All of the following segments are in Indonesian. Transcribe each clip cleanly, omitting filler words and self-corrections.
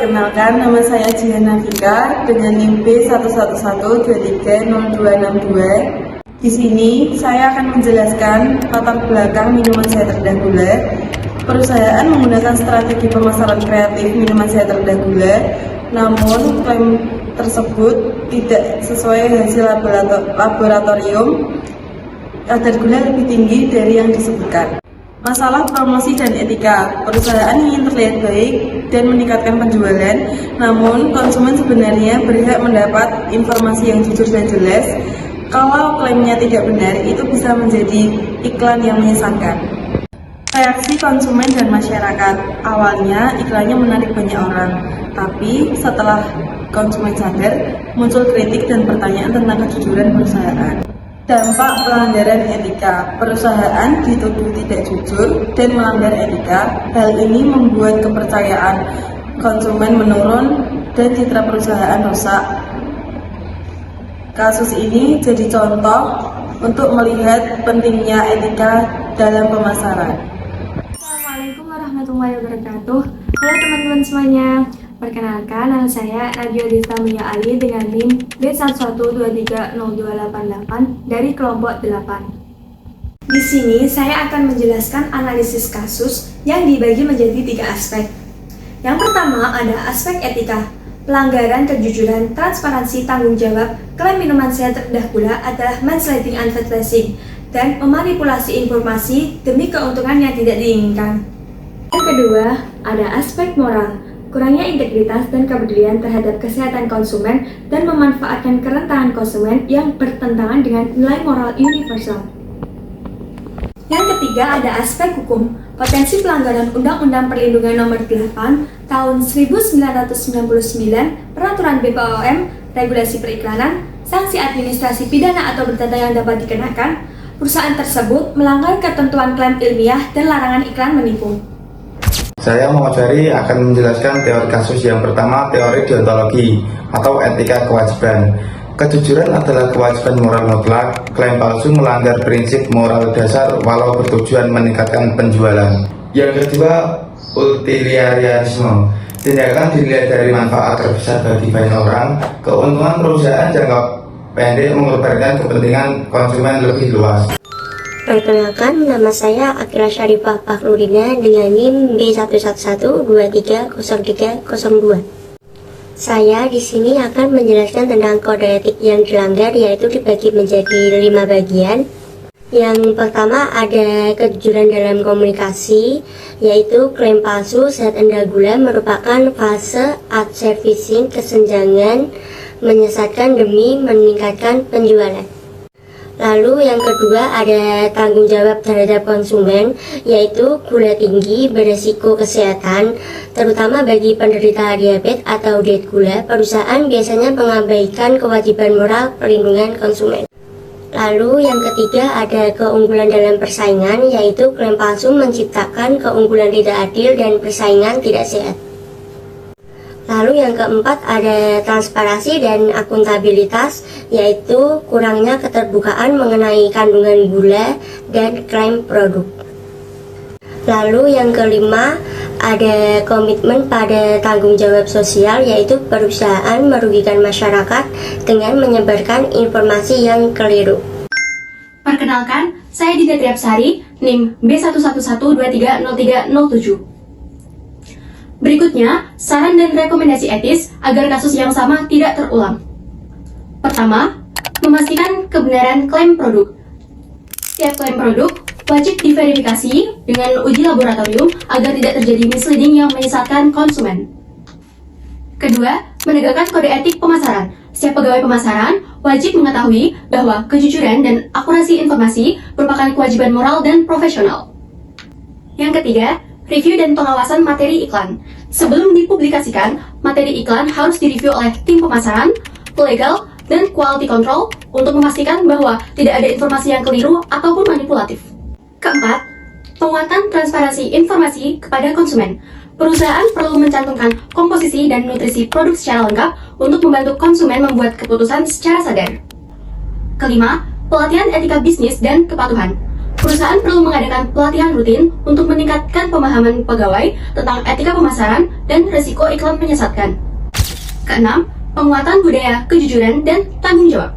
perkenalkan, nama saya Jiana Vika dengan NIM B111230262. Di sini saya akan menjelaskan latar belakang minuman sehat rendah gula. Perusahaan menggunakan strategi pemasaran kreatif minuman sehat rendah gula, namun klaim tersebut tidak sesuai hasil laboratorium. Kadar gula lebih tinggi dari yang disebutkan. Masalah promosi dan etika. Perusahaan ingin terlihat baik dan meningkatkan penjualan, namun konsumen sebenarnya berhak mendapat informasi yang jujur dan jelas. Kalau klaimnya tidak benar, itu bisa menjadi iklan yang menyesatkan. Reaksi konsumen dan masyarakat. Awalnya iklannya menarik banyak orang, tapi setelah konsumen sadar, muncul kritik dan pertanyaan tentang kejujuran perusahaan. Dampak pelanggaran etika. Perusahaan dituduh tidak jujur dan melanggar etika. Hal ini membuat kepercayaan konsumen menurun dan citra perusahaan rusak. Kasus ini jadi contoh untuk melihat pentingnya etika dalam pemasaran. Assalamualaikum warahmatullahi wabarakatuh. Halo teman-teman semuanya. Perkenalkan, nama saya Nadia Dita Mulia Ali dengan NIM B1123028 dari kelompok 8. Di sini saya akan menjelaskan analisis kasus yang dibagi menjadi 3 aspek. Yang pertama ada aspek etika. Pelanggaran kejujuran, transparansi, tanggung jawab, klaim minuman sehat rendah gula adalah misleading advertising dan memanipulasi informasi demi keuntungan yang tidak diinginkan. Yang kedua ada aspek moral. Kurangnya integritas dan kepedulian terhadap kesehatan konsumen dan memanfaatkan kerentanan konsumen yang bertentangan dengan nilai moral universal. Yang ketiga ada aspek hukum. Potensi pelanggaran Undang-Undang Perlindungan Nomor 8 Tahun 1999, Peraturan BPOM, Regulasi Periklanan, sanksi administrasi pidana atau perdata yang dapat dikenakan. Perusahaan tersebut melanggar ketentuan klaim ilmiah dan larangan iklan menipu. Saya Muhammad akan menjelaskan teori kasus yang pertama, teori deontologi atau etika kewajiban. Kejujuran adalah kewajiban moral mutlak. Klaim palsu melanggar prinsip moral dasar walau bertujuan meningkatkan penjualan. Yang kedua, utilitarianisme. Tindakan dilihat dari manfaat terbesar bagi banyak orang. Keuntungan perusahaan jangka pendek mengorbankan kepentingan konsumen lebih luas. Perkenalkan, nama saya Akila Syarifah Fakhrudina dengan NIM B111230302. Saya di sini akan menjelaskan tentang kode etik yang dilanggar, yaitu dibagi menjadi 5 bagian. Yang pertama ada kejujuran dalam komunikasi, yaitu klaim palsu saat rendah gula merupakan fase advertising kesenjangan menyesatkan demi meningkatkan penjualan. Lalu yang kedua ada tanggung jawab terhadap konsumen, yaitu gula tinggi beresiko kesehatan, terutama bagi penderita diabetes atau diet gula. Perusahaan biasanya mengabaikan kewajiban moral perlindungan konsumen. Lalu yang ketiga ada keunggulan dalam persaingan, yaitu klaim palsu menciptakan keunggulan tidak adil dan persaingan tidak sehat. Lalu yang keempat ada transparansi dan akuntabilitas, yaitu kurangnya keterbukaan mengenai kandungan gula dan klaim produk. Lalu yang kelima ada komitmen pada tanggung jawab sosial, yaitu perusahaan merugikan masyarakat dengan menyebarkan informasi yang keliru. Perkenalkan, saya Dinda Triapsari, NIM B111230307. Berikutnya, saran dan rekomendasi etis agar kasus yang sama tidak terulang. Pertama, memastikan kebenaran klaim produk. Setiap klaim produk wajib diverifikasi dengan uji laboratorium agar tidak terjadi misleading yang menyesatkan konsumen. Kedua, menegakkan kode etik pemasaran. Setiap pegawai pemasaran wajib mengetahui bahwa kejujuran dan akurasi informasi merupakan kewajiban moral dan profesional. Yang ketiga, review dan pengawasan materi iklan. Sebelum dipublikasikan, materi iklan harus direview oleh tim pemasaran, legal, dan quality control untuk memastikan bahwa tidak ada informasi yang keliru ataupun manipulatif. Keempat, penguatan transparansi informasi kepada konsumen. Perusahaan perlu mencantumkan komposisi dan nutrisi produk secara lengkap untuk membantu konsumen membuat keputusan secara sadar. Kelima, pelatihan etika bisnis dan kepatuhan. Perusahaan perlu mengadakan pelatihan rutin untuk meningkatkan pemahaman pegawai tentang etika pemasaran dan risiko iklan menyesatkan. Keenam, penguatan budaya kejujuran dan tanggung jawab.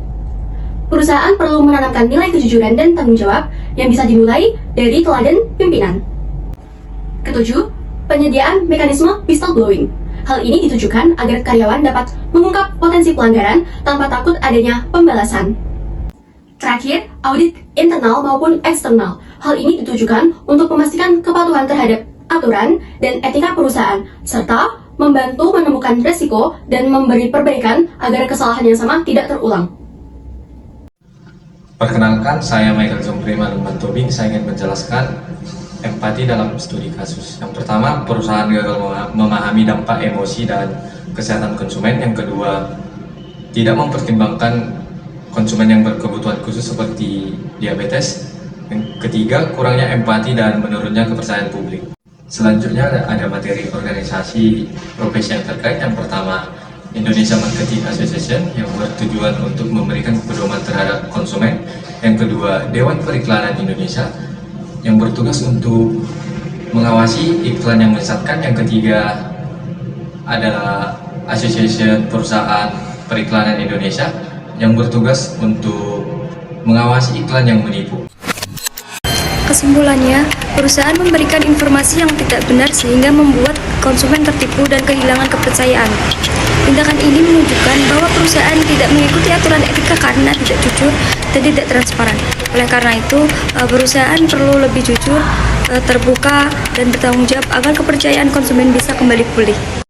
Perusahaan perlu menanamkan nilai kejujuran dan tanggung jawab yang bisa dimulai dari teladan pimpinan. Ketujuh, penyediaan mekanisme whistleblowing. Hal ini ditujukan agar karyawan dapat mengungkap potensi pelanggaran tanpa takut adanya pembalasan. Terakhir, audit internal maupun eksternal. Hal ini ditujukan untuk memastikan kepatuhan terhadap aturan dan etika perusahaan, serta membantu menemukan risiko dan memberi perbaikan agar kesalahan yang sama tidak terulang. Perkenalkan, saya Michael Zombri Maluman Tobing. Saya ingin menjelaskan empati dalam studi kasus. Yang pertama, perusahaan gagal memahami dampak emosi dan kesehatan konsumen. Yang kedua, tidak mempertimbangkan konsumen yang berkebutuhan khusus seperti diabetes. Yang ketiga, kurangnya empati dan menurunnya kepercayaan publik. Selanjutnya ada materi organisasi profesi yang terkait. Yang pertama, Indonesia Marketing Association yang bertujuan untuk memberikan pedoman terhadap konsumen. Yang kedua, Dewan Periklanan Indonesia yang bertugas untuk mengawasi iklan yang menyesatkan. Yang ketiga adalah Association Perusahaan Periklanan Indonesia yang bertugas untuk mengawasi iklan yang menipu. Kesimpulannya, perusahaan memberikan informasi yang tidak benar sehingga membuat konsumen tertipu dan kehilangan kepercayaan. Tindakan ini menunjukkan bahwa perusahaan tidak mengikuti aturan etika karena tidak jujur dan tidak transparan. Oleh karena itu, perusahaan perlu lebih jujur, terbuka, dan bertanggung jawab agar kepercayaan konsumen bisa kembali pulih.